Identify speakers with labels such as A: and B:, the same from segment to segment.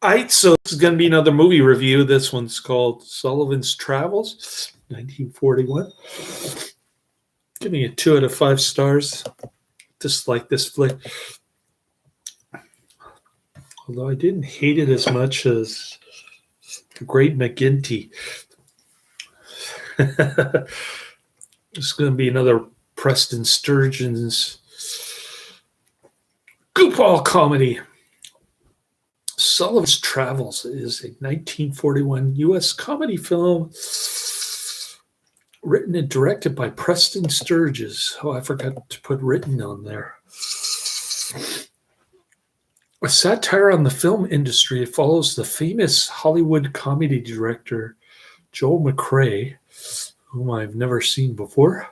A: Alright, so this is going to be another movie review. This one's called Sullivan's Travels, 1941. Give me a 2 out of 5 stars. Just like this flick. Although I didn't hate it as much as The Great McGinty. This is going to be another Preston Sturges goofball comedy. Sullivan's Travels is a 1941 U.S. comedy film written and directed by Preston Sturges. Oh, I forgot to put written on there. A satire on the film industry, it follows the famous Hollywood comedy director Joel McCrea, whom I've never seen before,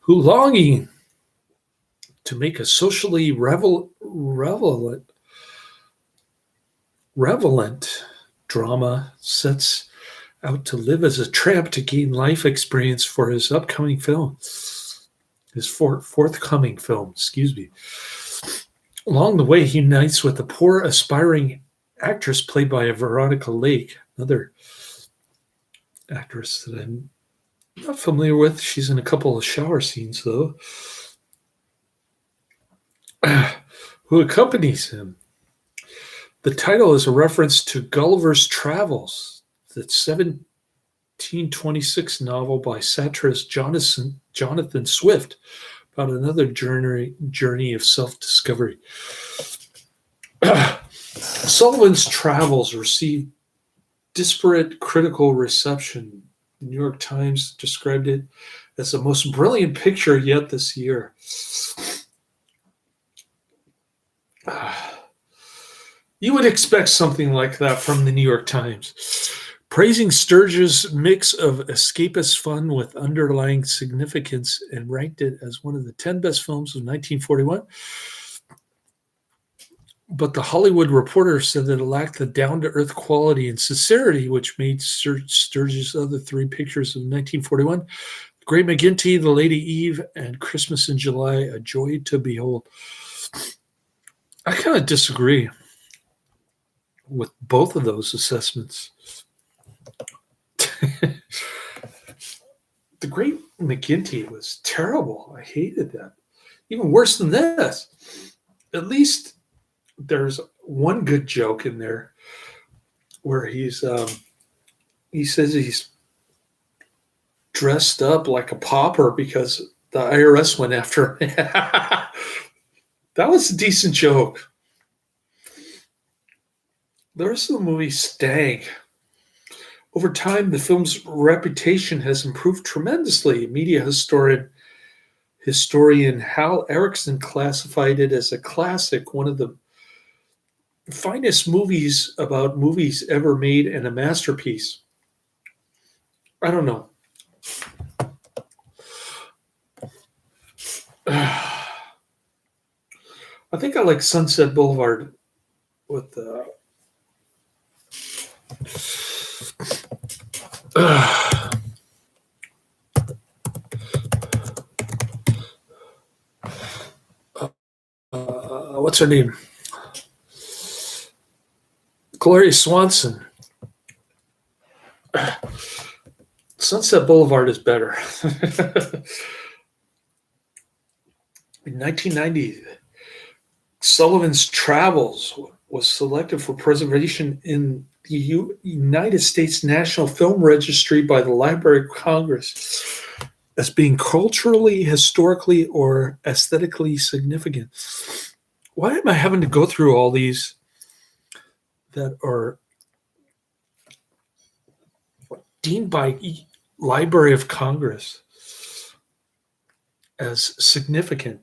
A: who, longing to make a socially relevant drama, sets out to live as a tramp to gain life experience for his upcoming film, his forthcoming film, Along the way, he unites with a poor aspiring actress played by Veronica Lake, another actress that I'm not familiar with. She's in a couple of shower scenes, though, who accompanies him. The title is a reference to Gulliver's Travels, the 1726 novel by satirist Jonathan Swift, about another journey of self-discovery. Sullivan's Travels received disparate critical reception. The New York Times described it as the most brilliant picture yet this year. You would expect something like that from the New York Times, praising Sturges' mix of escapist fun with underlying significance, and ranked it as one of the 10 best films of 1941. But the Hollywood Reporter said that it lacked the down-to-earth quality and sincerity which made Sturges' other 3 pictures of 1941, Great McGinty, The Lady Eve, and Christmas in July, a joy to behold. I kind of disagree with both of those assessments. The Great McGinty was terrible. I hated that. Even worse than this. At least there's one good joke in there where he says he's dressed up like a pauper because the IRS went after him. That was a decent joke. The rest of the movie stank. Over time, the film's reputation has improved tremendously. Media historian Hal Erickson classified it as a classic, one of the finest movies about movies ever made, and a masterpiece. I don't know. I think I like Sunset Boulevard with what's her name? Gloria Swanson. Sunset Boulevard is better. In 1990, Sullivan's Travels was selected for preservation in the United States National Film Registry by the Library of Congress as being culturally, historically, or aesthetically significant. Why am I having to go through all these that are deemed by Library of Congress as significant?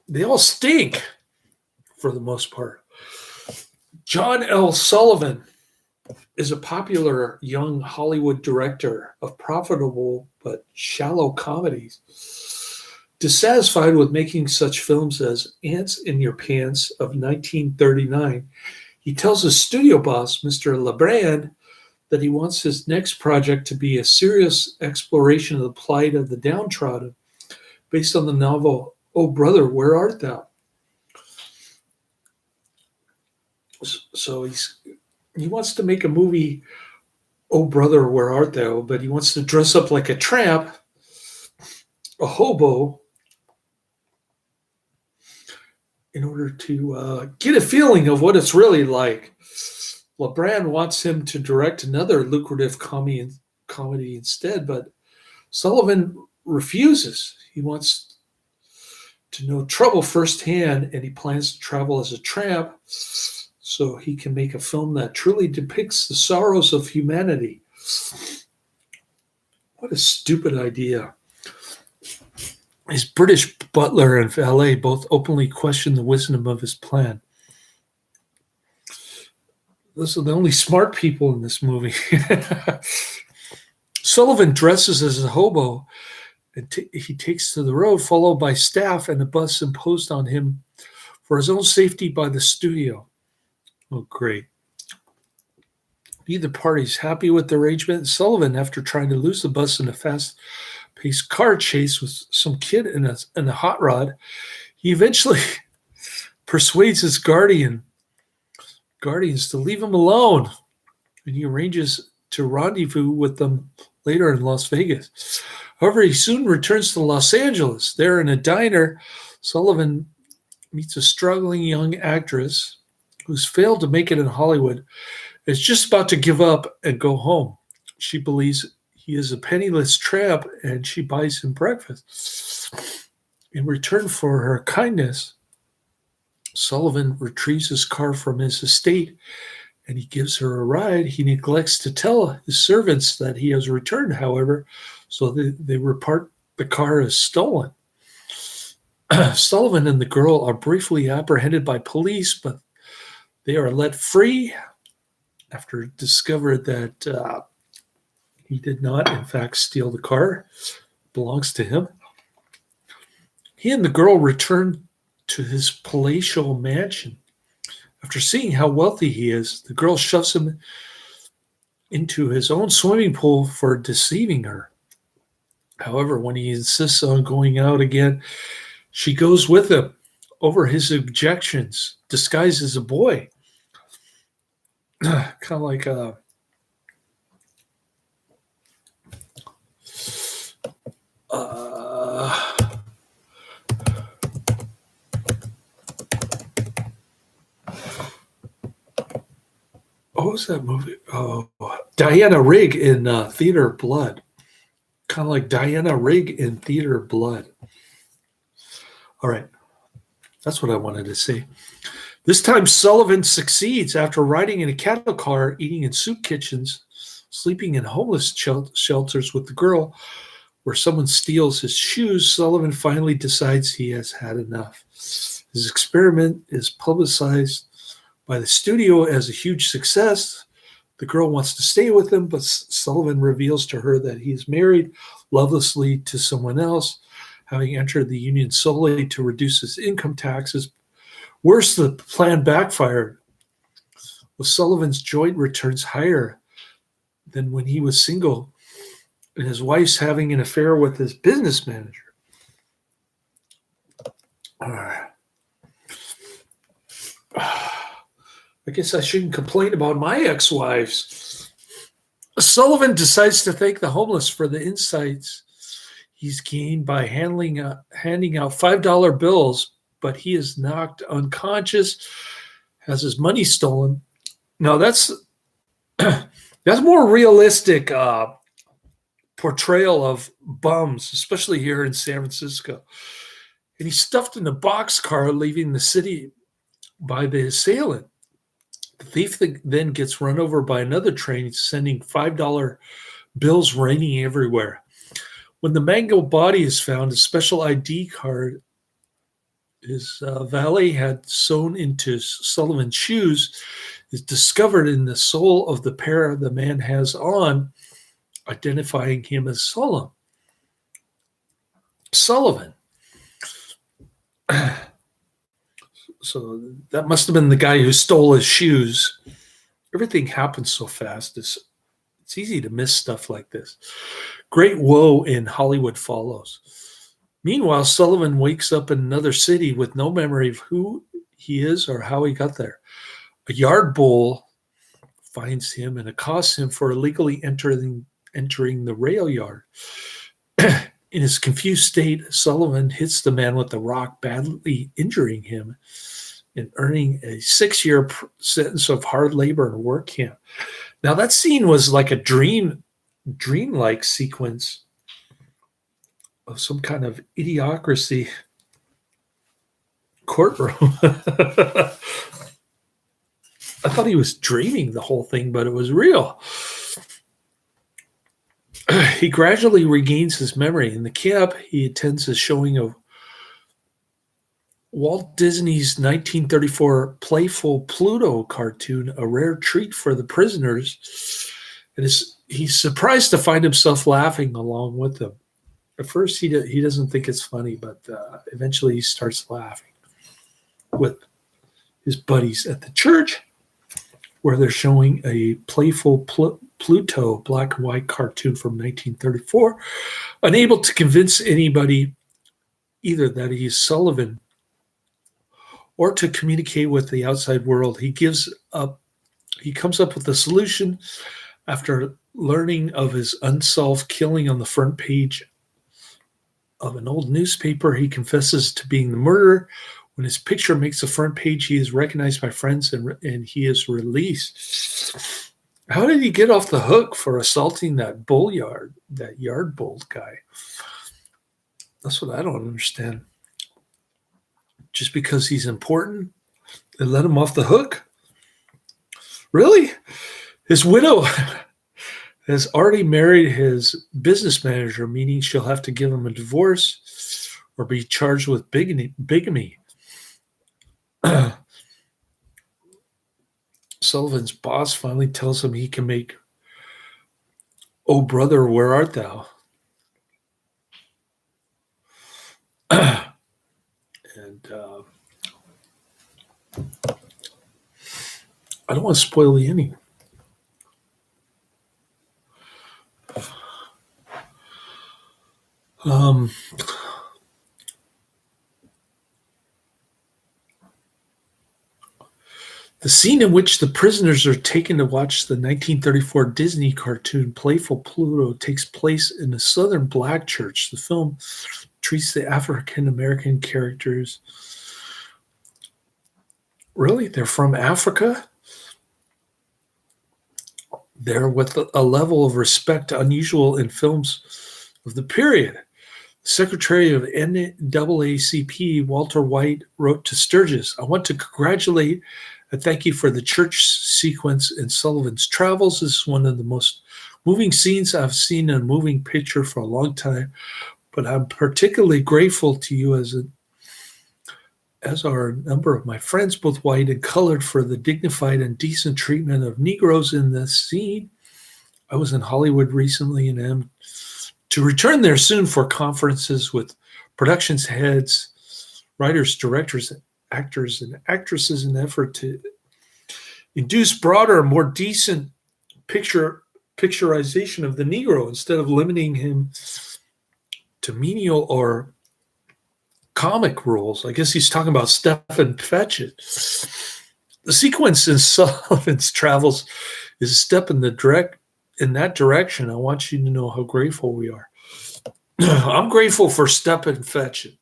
A: They all stink for the most part. John L. Sullivan is a popular young Hollywood director of profitable but shallow comedies. Dissatisfied with making such films as Ants in Your Pants of 1939, he tells his studio boss, Mr. LeBrand, that he wants his next project to be a serious exploration of the plight of the downtrodden, based on the novel Oh Brother, Where Art Thou? So he's he wants to make a movie, Oh Brother, Where Art Thou? But he wants to dress up like a tramp, a hobo, in order to get a feeling of what it's really like. LeBrand wants him to direct another lucrative comedy instead, but Sullivan refuses. He wants to know trouble firsthand, and he plans to travel as a tramp so he can make a film that truly depicts the sorrows of humanity. What a stupid idea. His British butler and valet both openly question the wisdom of his plan. Those are the only smart people in this movie. Sullivan dresses as a hobo, and he takes to the road, followed by staff and a bus imposed on him for his own safety by the studio. Oh, great. Neither party's happy with the arrangement. Sullivan, after trying to lose the bus in a fast-paced car chase with some kid in a hot rod, he eventually persuades his guardians to leave him alone, and he arranges to rendezvous with them later in Las Vegas. However, he soon returns to Los Angeles. There in a diner, Sullivan meets a struggling young actress who's failed to make it in Hollywood, is just about to give up and go home. She believes he is a penniless tramp, and she buys him breakfast. In return for her kindness, Sullivan retrieves his car from his estate, and he gives her a ride. He neglects to tell his servants that he has returned, however, so they report the car as stolen. Sullivan and the girl are briefly apprehended by police, but they are let free after it discovered that he did not, in fact, steal the car. It belongs to him. He and the girl return to his palatial mansion. After seeing how wealthy he is, the girl shoves him into his own swimming pool for deceiving her. However, when he insists on going out again, she goes with him over his objections, disguised as a boy. Kind of like what was that movie? Oh, Diana Rigg in Theater of Blood. Kind of like Diana Rigg in Theater of Blood. All right. That's what I wanted to say. This time, Sullivan succeeds after riding in a cattle car, eating in soup kitchens, sleeping in homeless shelters with the girl, where someone steals his shoes. Sullivan finally decides he has had enough. His experiment is publicized by the studio as a huge success. The girl wants to stay with him, but Sullivan reveals to her that he is married lovelessly to someone else, having entered the union solely to reduce his income taxes. Worse, the plan backfired. With Sullivan's joint returns higher than when he was single, and his wife's having an affair with his business manager. I guess I shouldn't complain about my ex-wives. Sullivan decides to thank the homeless for the insights he's gained by handing out $5 bills, but he is knocked unconscious, has his money stolen. Now that's more realistic portrayal of bums, especially here in San Francisco. And he's stuffed in a boxcar, leaving the city by the assailant. The thief then gets run over by another train, sending $5 bills raining everywhere. When the mangled body is found, a special ID card his valet had sewn into Sullivan's shoes is discovered in the sole of the pair the man has on, identifying him as Sullivan. So that must have been the guy who stole his shoes. Everything happens so fast. It's easy to miss stuff like this. Great woe in Hollywood follows. Meanwhile, Sullivan wakes up in another city with no memory of who he is or how he got there. A yard bull finds him and accosts him for illegally entering the rail yard. In his confused state, Sullivan hits the man with the rock, badly injuring him and earning a 6-year sentence of hard labor and work camp. Now, that scene was like a dreamlike sequence of some kind of idiocracy courtroom. I thought he was dreaming the whole thing, but it was real. He gradually regains his memory. In the camp, he attends a showing of Walt Disney's 1934 Playful Pluto cartoon, a rare treat for the prisoners. And he's surprised to find himself laughing along with them. At first, he doesn't think it's funny, but eventually he starts laughing with his buddies at the church, where they're showing a Playful Pluto black and white cartoon from 1934. Unable to convince anybody either that he's Sullivan or to communicate with the outside world, he comes up with a solution. After learning of his unsolved killing on the front page of an old newspaper, he confesses to being the murderer. When his picture makes the front page, he is recognized by friends and he is released. How did he get off the hook for assaulting that yard bull guy? That's what I don't understand. Just because he's important, they let him off the hook? Really? His widow has already married his business manager, meaning she'll have to give him a divorce or be charged with bigamy. Sullivan's boss finally tells him he can make "Oh Brother, Where Art Thou?" And I don't want to spoil the ending. The scene in which the prisoners are taken to watch the 1934 Disney cartoon Playful Pluto takes place in a Southern black church. The film treats the African-American characters. Really? They're from Africa? They're with a level of respect unusual in films of the period. Secretary of NAACP, Walter White, wrote to Sturges, "I want to congratulate and thank you for the church sequence in Sullivan's travels. This is one of the most moving scenes I've seen in a moving picture for a long time, but I'm particularly grateful to you as are a number of my friends, both white and colored, for the dignified and decent treatment of Negroes in this scene. I was in Hollywood recently and am to return there soon for conferences with productions heads, writers, directors, actors, and actresses in an effort to induce broader, more decent picturization of the Negro instead of limiting him to menial or comic roles." I guess he's talking about Stephen Fetchit. The sequence in Sullivan's travels is a step in that direction. I want you to know how grateful we are. I'm grateful for Stephen Fetchit.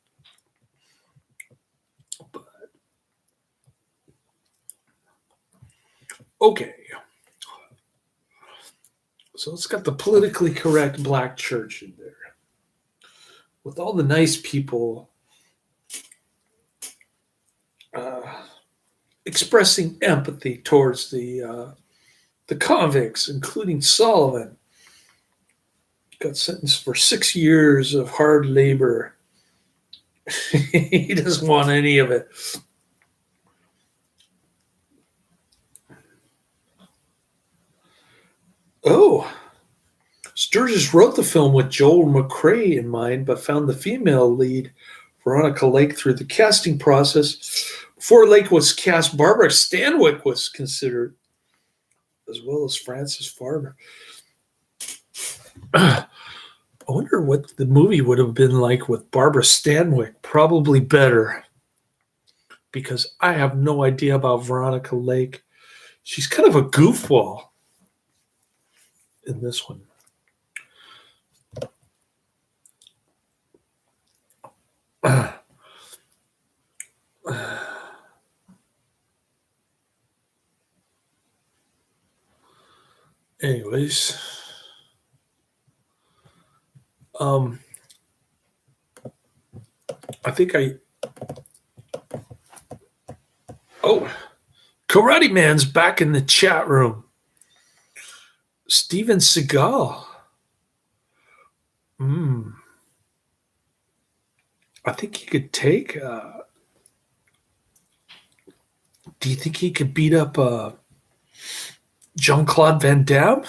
A: Okay. So it's got the politically correct black church in there with all the nice people expressing empathy towards the convicts, including Sullivan. Got sentenced for 6 years of hard labor. He doesn't want any of it. Oh, Sturges wrote the film with Joel McCrea in mind, but found the female lead, Veronica Lake, through the casting process. Before Lake was cast, Barbara Stanwyck was considered, as well as Frances Farmer. I wonder what the movie would have been like with Barbara Stanwyck. Probably better, because I have no idea about Veronica Lake. She's kind of a goofball in this one. Anyways, I think Karate Man's back in the chat room. Steven Seagal. I think he could take. Do you think he could beat up Jean-Claude Van Damme?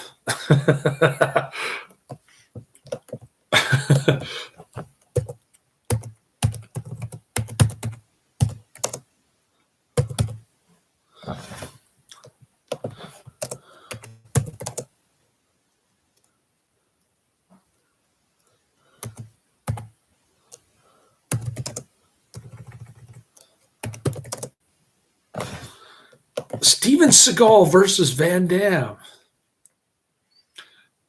A: Steven Seagal versus Van Damme.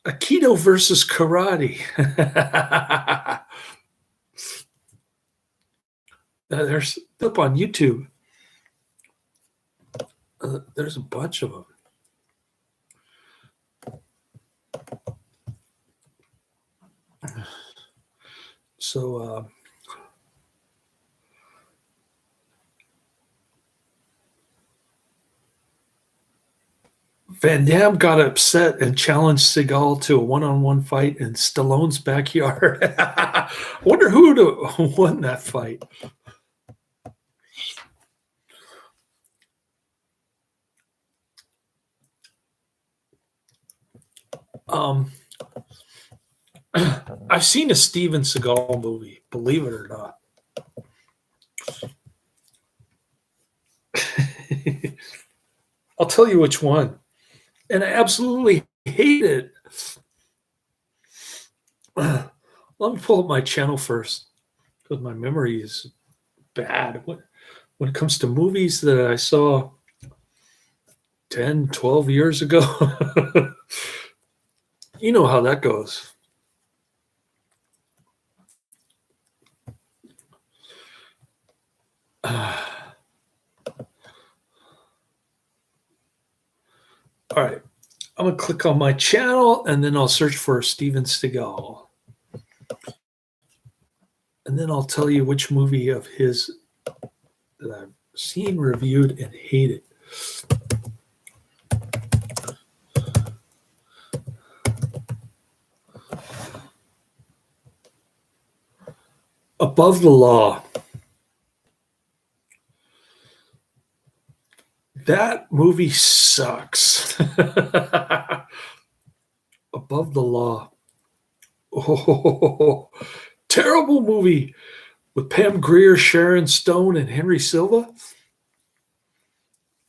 A: Aikido versus karate. There's up on YouTube. There's a bunch of them. So Van Damme got upset and challenged Seagal to a one-on-one fight in Stallone's backyard. I wonder who would have won that fight. I've seen a Steven Seagal movie, believe it or not. I'll tell you which one. And I absolutely hate it. Let me pull up my channel first, because my memory is bad. When it comes to movies that I saw 10, 12 years ago, you know how that goes. All right, I'm going to click on my channel, and then I'll search for Steven Seagal. And then I'll tell you which movie of his that I've seen, reviewed, and hated. Above the Law. That movie sucks. Above the Law. Oh, terrible movie with Pam Grier, Sharon Stone, and Henry Silva.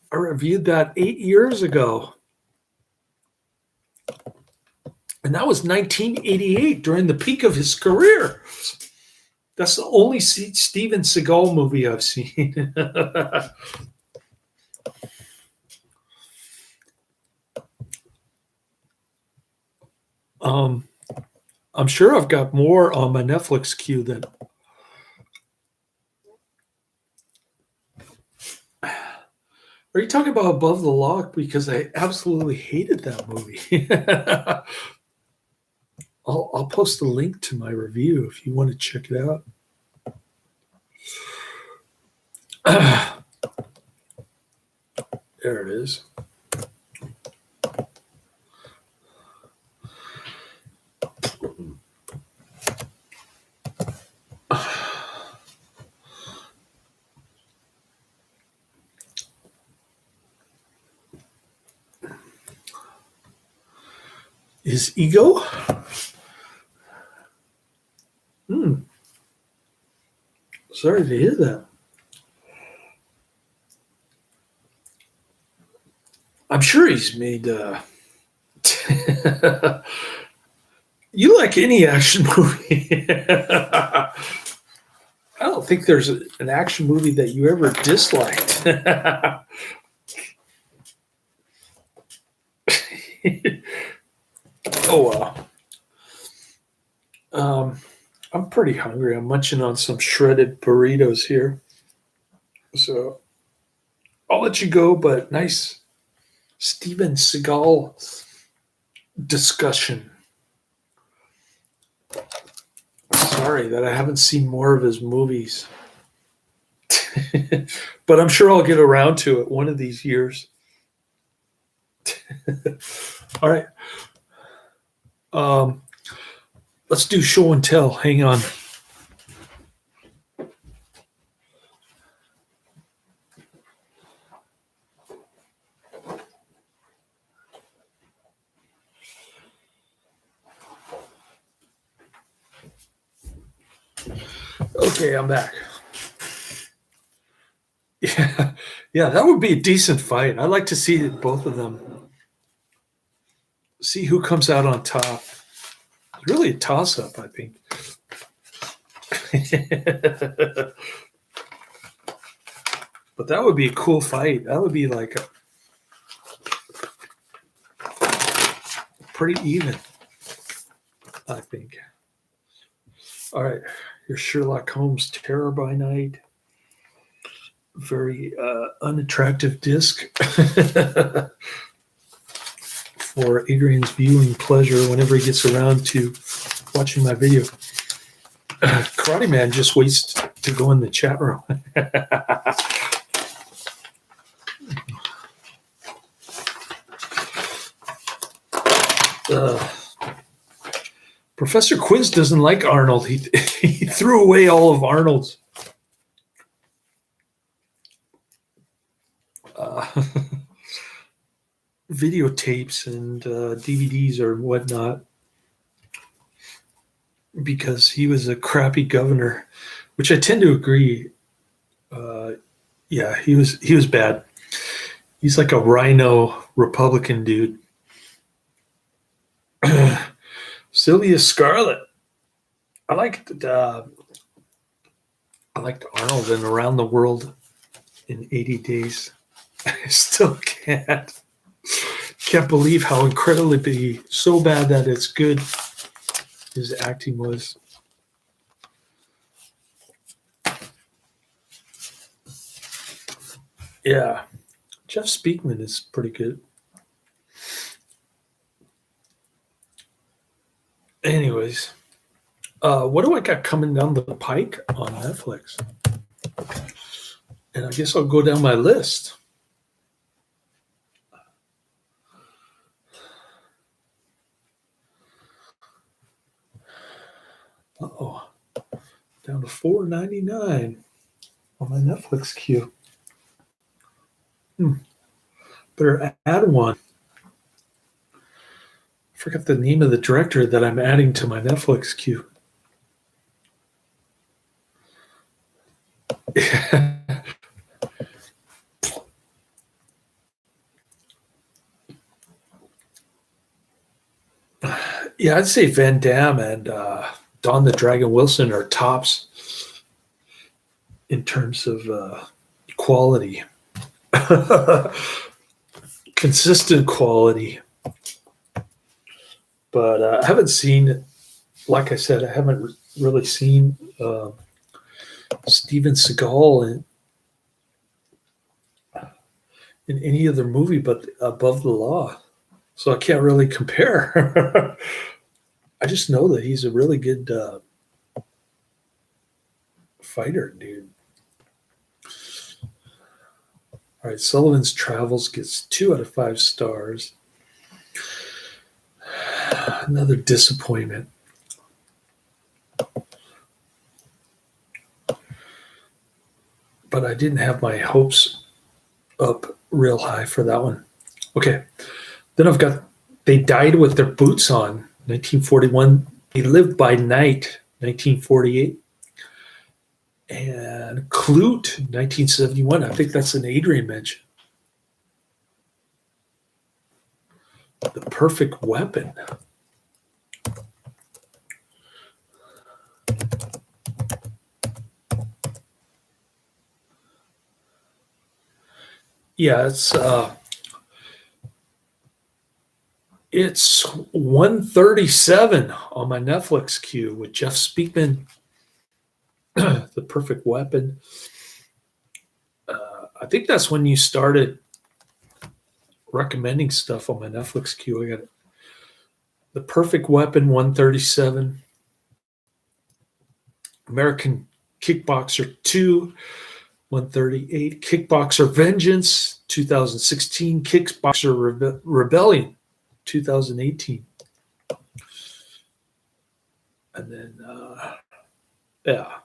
A: I reviewed that 8 years ago. And that was 1988, during the peak of his career. That's the only Steven Seagal movie I've seen. I'm sure I've got more on my Netflix queue than. Are you talking about Above the Law? Because I absolutely hated that movie. I'll post a link to my review if you want to check it out. There it is. His ego? Sorry to hear that. I'm sure he's made. You like any action movie? I don't think there's an action movie that you ever disliked. Oh, I'm pretty hungry. I'm munching on some shredded burritos here. So I'll let you go, but nice Steven Seagal discussion. Sorry that I haven't seen more of his movies. But I'm sure I'll get around to it one of these years. All right. Let's do show and tell. Hang on. Okay, I'm back. Yeah, that would be a decent fight. I'd like to see both of them. See who comes out on top. It's really a toss-up, I think. But that would be a cool fight. That would be like pretty even, I think. All right, your Sherlock Holmes Terror by Night. Very unattractive disc for Adrian's viewing pleasure whenever he gets around to watching my video. Karate Man just waits to go in the chat room. Professor Quiz doesn't like Arnold. He threw away all of Arnold's videotapes and DVDs or whatnot because he was a crappy governor, which I tend to agree. Yeah, he was bad. He's like a rhino Republican dude. Sylvia Scarlett. I liked Arnold in Around the World in 80 Days. I still can't believe how incredibly so bad that it's good his acting was. Yeah, Jeff Speakman is pretty good. Anyways, what do I got coming down the pike on Netflix? And I guess I'll go down my list. Uh-oh. Down to $4.99 on my Netflix queue. Better add one. I forgot the name of the director that I'm adding to my Netflix queue. Yeah, I'd say Van Damme and Don the Dragon Wilson are tops in terms of quality. Consistent quality. But I haven't seen, like I said, I haven't really seen Steven Seagal in any other movie but Above the Law. So I can't really compare. I just know that he's a really good fighter, dude. All right, Sullivan's Travels gets 2 out of 5 stars. Another disappointment. But I didn't have my hopes up real high for that one. Okay. Then I've got They Died with Their Boots On, 1941. They Lived by Night, 1948. And Clute, 1971. I think that's an Adrian mention. The Perfect Weapon. Yeah, it's It's 137 on my Netflix queue with Jeff Speakman, The Perfect Weapon. I think that's when you started recommending stuff on my Netflix queue. I got The Perfect Weapon, 137. American Kickboxer 2, 138. Kickboxer Vengeance, 2016. Kickboxer Rebellion, 2018. And then, yeah.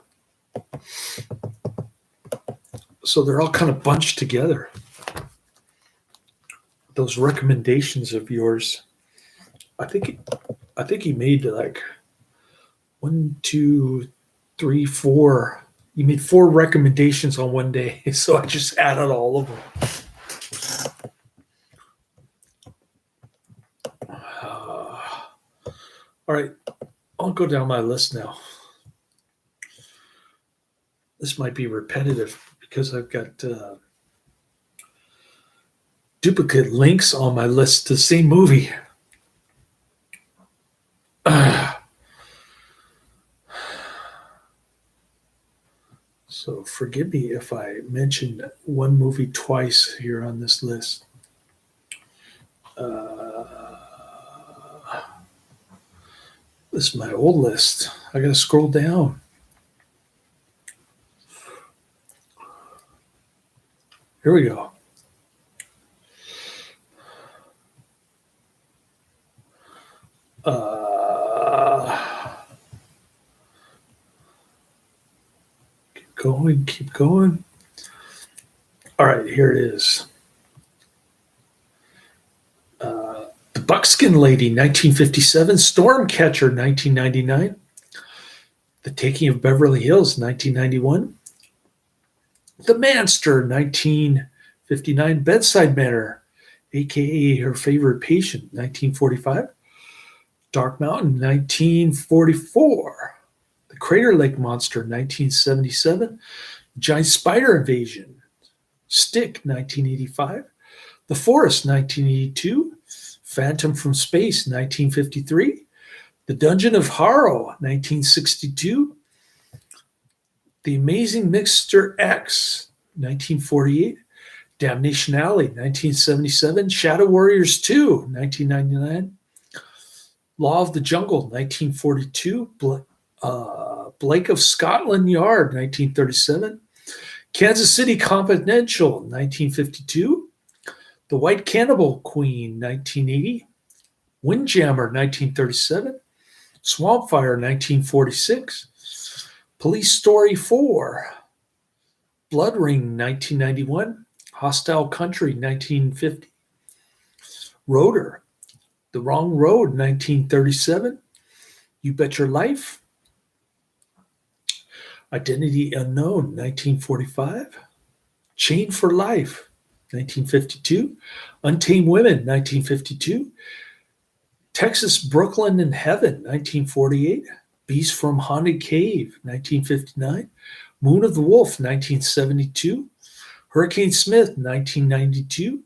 A: So they're all kind of bunched together. Those recommendations of yours, I think he made like 1, 2, 3, 4. You made 4 recommendations on one day, so I just added all of them. All right, I'll go down my list now. This might be repetitive because I've got duplicate links on my list to the same movie. So forgive me if I mention one movie twice here on this list. This is my old list. I got to scroll down. Here we go. Keep going. All right, here it is. The Buckskin Lady, 1957. Stormcatcher, 1999. The Taking of Beverly Hills, 1991. The Manster, 1959. Bedside Manor, a.k.a. Her Favorite Patient, 1945. Dark Mountain, 1944. The Crater Lake Monster, 1977. Giant Spider Invasion, Stick, 1985. The Forest, 1982. Phantom from Space, 1953. The Dungeon of Harrow, 1962. The Amazing Mixer X, 1948. Damnation Alley, 1977. Shadow Warriors 2, 1999. Law of the Jungle, 1942. Blake of Scotland Yard, 1937. Kansas City Confidential, 1952. The White Cannibal Queen, 1980. Windjammer, 1937. Swampfire, 1946. Police Story 4. Blood Ring, 1991. Hostile Country, 1950. Rotor, The Wrong Road, 1937. You Bet Your Life. Identity Unknown, 1945. Chain for Life, 1952. Untamed Women, 1952. Texas, Brooklyn, and Heaven, 1948. Beast from Haunted Cave, 1959. Moon of the Wolf, 1972. Hurricane Smith, 1992.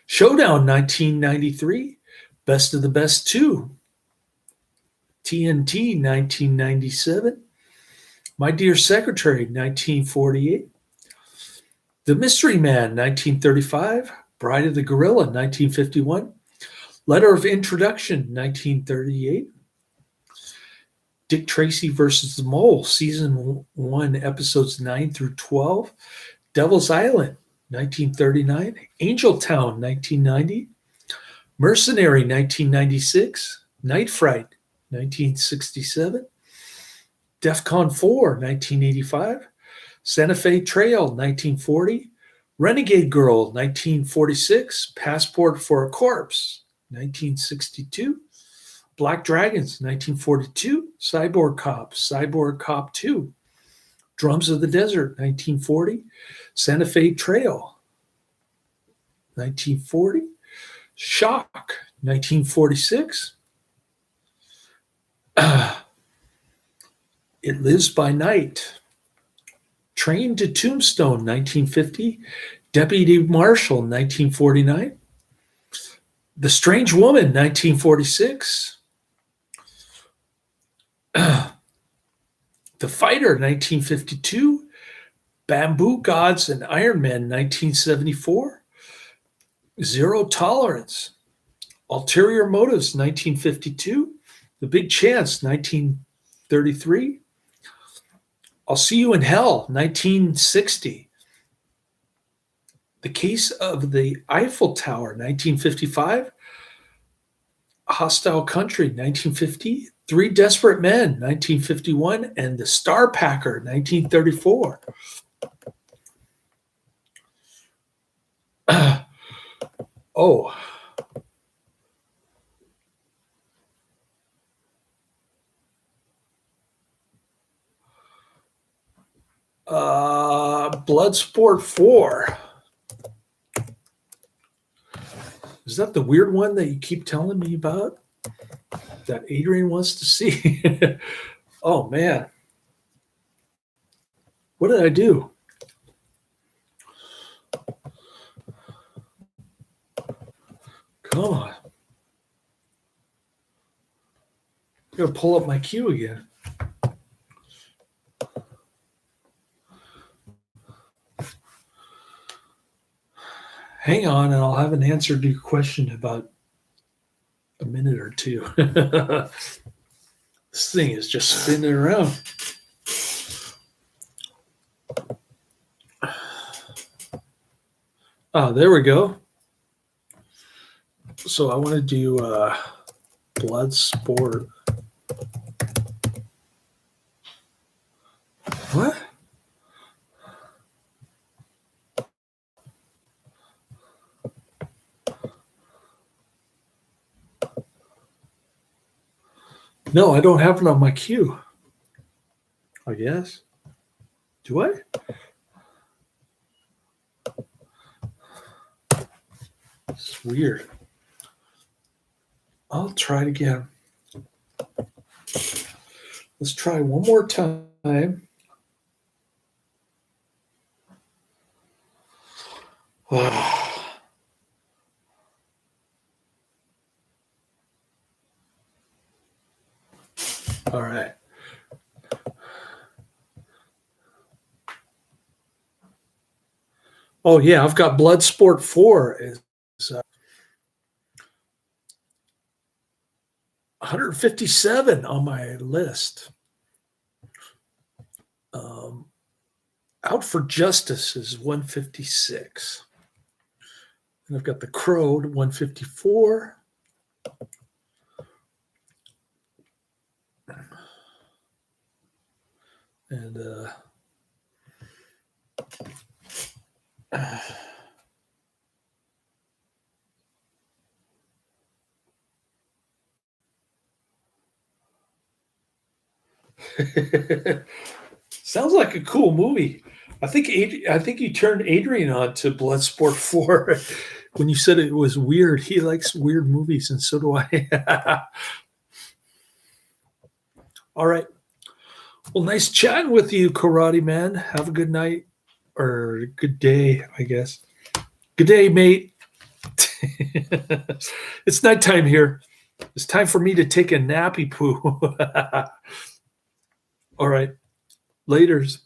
A: Showdown, 1993. Best of the Best 2. TNT, 1997. My Dear Secretary, 1948. The Mystery Man, 1935. Bride of the Gorilla, 1951. Letter of Introduction, 1938. Dick Tracy versus the Mole, Season 1, Episodes 9 through 12. Devil's Island, 1939. Angel Town, 1990. Mercenary, 1996. Night Fright, 1967. DEFCON 4, 1985. Santa Fe Trail, 1940. Renegade Girl, 1946. Passport for a Corpse, 1962. Black Dragons, 1942. Cyborg Cop 2. Drums of the Desert, 1940. Santa Fe Trail, 1940. Shock, 1946. It Lives by Night. Train to Tombstone, 1950. Deputy Marshal, 1949. The Strange Woman, 1946. The Fighter, 1952. Bamboo Gods and Iron Man, 1974. Zero Tolerance. Ulterior Motives, 1952. The Big Chance, 1933. I'll See You in Hell, 1960. The Case of the Eiffel Tower, 1955. Hostile Country, 1950. Three Desperate Men, 1951. And The Star Packer, 1934. Oh. Bloodsport 4. Is that the weird one that you keep telling me about? That Adrian wants to see? Oh, man. What did I do? Come on. I'm going to pull up my queue again. Hang on, and I'll have an answer to your question in about a minute or two. This thing is just spinning around. Oh, there we go. So I want to do Bloodsport. What? No, I don't have it on my queue. I guess. Do I? It's weird. I'll try it again. Let's try one more time. All right. Oh, yeah, I've got Bloodsport 4. It's 157 on my list. Out for Justice is 156. And I've got The Crow at 154. And sounds like a cool movie. I think you turned Adrian on to Bloodsport 4 when you said it was weird. He likes weird movies, and so do I. All right. Well, nice chatting with you, Karate Man. Have a good night, or good day, I guess. Good day, mate. It's nighttime here. It's time for me to take a nappy poo. All right. Laters.